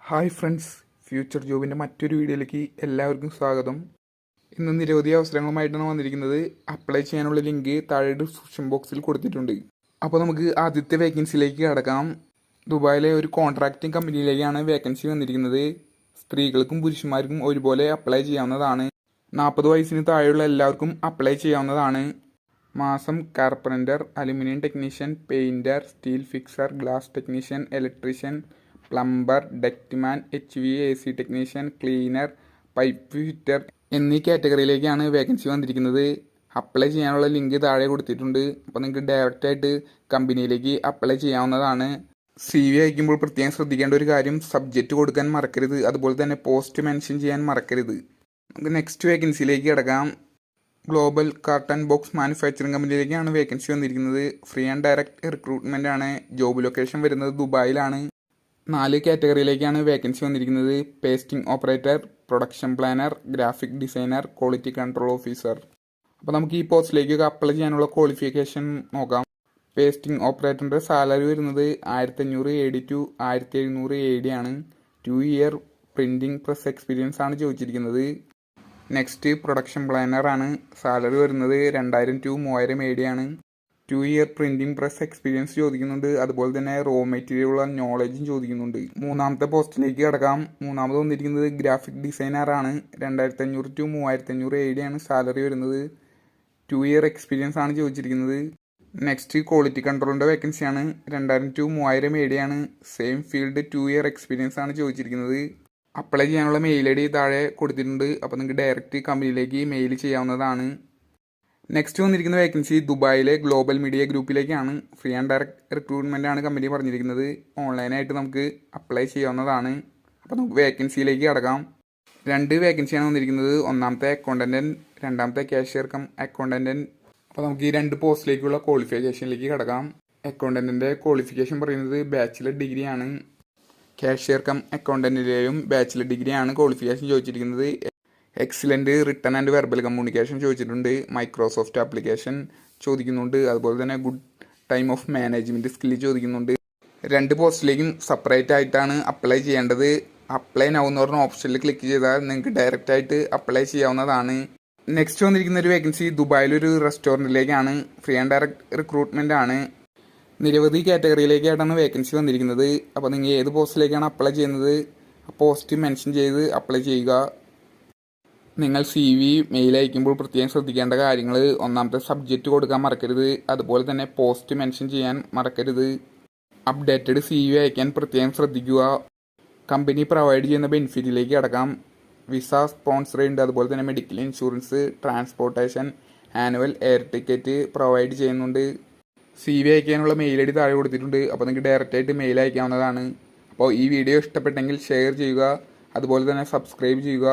Hi friends, future ജോബിൻ്റെ മറ്റൊരു വീഡിയോയിലേക്ക് എല്ലാവർക്കും സ്വാഗതം. ഇന്ന് നിരവധി അവസരങ്ങളുമായിട്ടാണ് വന്നിരിക്കുന്നത്. അപ്ലൈ ചെയ്യാനുള്ള ലിങ്ക് താഴെ ഡിസ്ക്രിപ്ഷൻ ബോക്സിൽ കൊടുത്തിട്ടുണ്ട്. അപ്പോൾ നമുക്ക് ആദ്യത്തെ വേക്കൻസിയിലേക്ക് കടക്കാം. ദുബായിലെ ഒരു കോൺട്രാക്റ്റിംഗ് കമ്പനിയിലേക്കാണ് വേക്കൻസി വന്നിരിക്കുന്നത്. സ്ത്രീകൾക്കും പുരുഷന്മാർക്കും ഒരുപോലെ അപ്ലൈ ചെയ്യാവുന്നതാണ്. 40 വയസ്സിന് താഴെയുള്ള എല്ലാവർക്കും അപ്ലൈ ചെയ്യാവുന്നതാണ്. മാസം carpenter, aluminium technician, painter, steel fixer, glass technician, electrician, plumber, ductman, HVAC technician, cleaner, pipe fitter എന്നീ കാറ്റഗറിയിലേക്കാണ് വേക്കൻസി വന്നിരിക്കുന്നത്. അപ്ലൈ ചെയ്യാനുള്ള ലിങ്ക് താഴെ കൊടുത്തിട്ടുണ്ട്. അപ്പോൾ നിങ്ങൾക്ക് ഡയറക്റ്റായിട്ട് കമ്പനിയിലേക്ക് അപ്ലൈ ചെയ്യാവുന്നതാണ്. CV അയക്കുമ്പോൾ പ്രത്യേകം ശ്രദ്ധിക്കേണ്ട ഒരു കാര്യം, സബ്ജക്റ്റ് കൊടുക്കാൻ മറക്കരുത്. അതുപോലെ തന്നെ പോസ്റ്റ് മെൻഷൻ ചെയ്യാൻ മറക്കരുത്. നമുക്ക് നെക്സ്റ്റ് വേക്കൻസിയിലേക്ക് കിടക്കാം. ഗ്ലോബൽ കാർട്ടൺ ബോക്സ് മാനുഫാക്ചറിംഗ് കമ്പനിയിലേക്കാണ് വേക്കൻസി വന്നിരിക്കുന്നത്. ഫ്രീ ആൻഡ് ഡയറക്റ്റ് റിക്രൂട്ട്മെൻ്റ് ആണ്. ജോബ് ലൊക്കേഷൻ വരുന്നത് ദുബായിലാണ്. 4 കാറ്റഗറിയിലേക്കാണ് വേക്കൻസി വന്നിരിക്കുന്നത്. Pasting operator, production planner, graphic designer, quality control officer. അപ്പോൾ നമുക്ക് ഈ പോസ്റ്റിലേക്കൊക്കെ അപ്ലൈ ചെയ്യാനുള്ള ക്വാളിഫിക്കേഷൻ നോക്കാം. പേസ്റ്റിംഗ് ഓപ്പറേറ്ററിൻ്റെ സാലറി വരുന്നത് 1500 AD ടു 1700 AD ആണ്. 2 ഇയർ പ്രിൻറ്റിംഗ് പ്രസ് എക്സ്പീരിയൻസ് ആണ് ചോദിച്ചിരിക്കുന്നത്. നെക്സ്റ്റ് പ്രൊഡക്ഷൻ പ്ലാനർ ആണ്. സാലറി വരുന്നത് 2000 ടു 3000 AD ആണ്. 2 ഇയർ പ്രിൻറ്റിംഗ് പ്രസ് എക്സ്പീരിയൻസ് ചോദിക്കുന്നുണ്ട്. അതുപോലെ തന്നെ റോ മെറ്റീരിയലുള്ള നോളജും ചോദിക്കുന്നുണ്ട്. മൂന്നാമത്തെ പോസ്റ്റിലേക്ക് കിടക്കാം. മൂന്നാമത് വന്നിരിക്കുന്നത് ഗ്രാഫിക് ഡിസൈനർ ആണ്. 2500 ടു 3500 AD ആണ് സാലറി വരുന്നത്. 2 ഇയർ എക്സ്പീരിയൻസ് ആണ് ചോദിച്ചിരിക്കുന്നത്. നെക്സ്റ്റ് ക്വാളിറ്റി കൺട്രോളിൻ്റെ വേക്കൻസിയാണ്. 2000 ടു 3000 AD ആണ്. സെയിം ഫീൽഡ് 2 ഇയർ എക്സ്പീരിയൻസ് ആണ് ചോദിച്ചിരിക്കുന്നത്. അപ്ലൈ ചെയ്യാനുള്ള മെയിൽ ID താഴെ കൊടുത്തിട്ടുണ്ട്. അപ്പോൾ നിങ്ങൾക്ക് ഡയറക്റ്റ് കമ്പനിയിലേക്ക് മെയിൽ ചെയ്യാവുന്നതാണ്. നെക്സ്റ്റ് വന്നിരിക്കുന്ന വേക്കൻസി ദുബായിലെ ഗ്ലോബൽ മീഡിയ ഗ്രൂപ്പിലേക്കാണ്. ഫ്രീ ആൻഡ് ഡയറക്റ്റ് റിക്രൂട്ട്മെൻ്റ് ആണ് കമ്പനി പറഞ്ഞിരിക്കുന്നത്. ഓൺലൈനായിട്ട് നമുക്ക് അപ്ലൈ ചെയ്യാവുന്നതാണ്. അപ്പോൾ നമുക്ക് വേക്കൻസിയിലേക്ക് കടക്കാം. 2 വേക്കൻസിയാണ് വന്നിരിക്കുന്നത്. ഒന്നാമത്തെ അക്കൗണ്ടൻറ്റ്, രണ്ടാമത്തെ കാഷ്യർ കം അക്കൗണ്ടൻറ്റ്. അപ്പോൾ നമുക്ക് ഈ 2 പോസ്റ്റിലേക്കുള്ള ക്വാളിഫിക്കേഷനിലേക്ക് കടക്കാം. അക്കൗണ്ടൻറ്റിൻ്റെ ക്വാളിഫിക്കേഷൻ പറയുന്നത് ബാച്ചിലർ ഡിഗ്രിയാണ്. കാഷ്യർ കം അക്കൗണ്ടൻറ്റിലെയും ബാച്ചിലർ ഡിഗ്രിയാണ് ക്വാളിഫിക്കേഷൻ ചോദിച്ചിരിക്കുന്നത്. Excellent written and verbal communication ചോദിച്ചിട്ടുണ്ട്. മൈക്രോസോഫ്റ്റ് ആപ്ലിക്കേഷൻ ചോദിക്കുന്നുണ്ട്. അതുപോലെ തന്നെ good time of management skill ചോദിക്കുന്നുണ്ട്. 2 പോസ്റ്റിലേക്കും സെപ്പറേറ്റ് ആയിട്ടാണ് അപ്ലൈ ചെയ്യേണ്ടത്. അപ്ലൈ നൗ എന്ന് പറഞ്ഞ ഓപ്ഷനിൽ ക്ലിക്ക് ചെയ്താൽ നിങ്ങൾക്ക് ഡയറക്റ്റായിട്ട് അപ്ലൈ ചെയ്യാവുന്നതാണ്. നെക്സ്റ്റ് വന്നിരിക്കുന്ന ഒരു വേക്കൻസി ദുബായിലൊരു റെസ്റ്റോറൻറ്റിലേക്കാണ്. ഫ്രീ ആൻഡ് ഡയറക്റ്റ് റിക്രൂട്ട്മെൻ്റ് ആണ്. നിരവധി കാറ്റഗറിയിലേക്കായിട്ടാണ് വേക്കൻസി വന്നിരിക്കുന്നത്. അപ്പോൾ നിങ്ങൾ ഏത് പോസ്റ്റിലേക്കാണ് അപ്ലൈ ചെയ്യുന്നത്, ആ പോസ്റ്റ് മെൻഷൻ ചെയ്ത് അപ്ലൈ ചെയ്യുക. നിങ്ങൾ CV മെയിൽ അയക്കുമ്പോൾ പ്രത്യേകം ശ്രദ്ധിക്കേണ്ട കാര്യങ്ങൾ, ഒന്നാമത്തെ സബ്ജക്റ്റ് കൊടുക്കാൻ മറക്കരുത്. അതുപോലെ തന്നെ പോസ്റ്റ് മെൻഷൻ ചെയ്യാൻ മറക്കരുത്. അപ്ഡേറ്റഡ് CV അയക്കാൻ പ്രത്യേകം ശ്രദ്ധിക്കുക. കമ്പനി പ്രൊവൈഡ് ചെയ്യുന്ന ബെനിഫിറ്റിലേക്ക് അടക്കാം. വിസ സ്പോൺസർ ഉണ്ട്. അതുപോലെ തന്നെ medical insurance, transportation, annual air ticket provide ചെയ്യുന്നുണ്ട്. CV അയക്കാനുള്ള മെയിൽ ID താഴെ കൊടുത്തിട്ടുണ്ട്. അപ്പോൾ നിങ്ങൾക്ക് ഡയറക്റ്റായിട്ട് മെയിൽ അയക്കാവുന്നതാണ്. അപ്പോൾ ഈ വീഡിയോ ഇഷ്ടപ്പെട്ടെങ്കിൽ ഷെയർ ചെയ്യുക. അതുപോലെ തന്നെ സബ്സ്ക്രൈബ് ചെയ്യുക.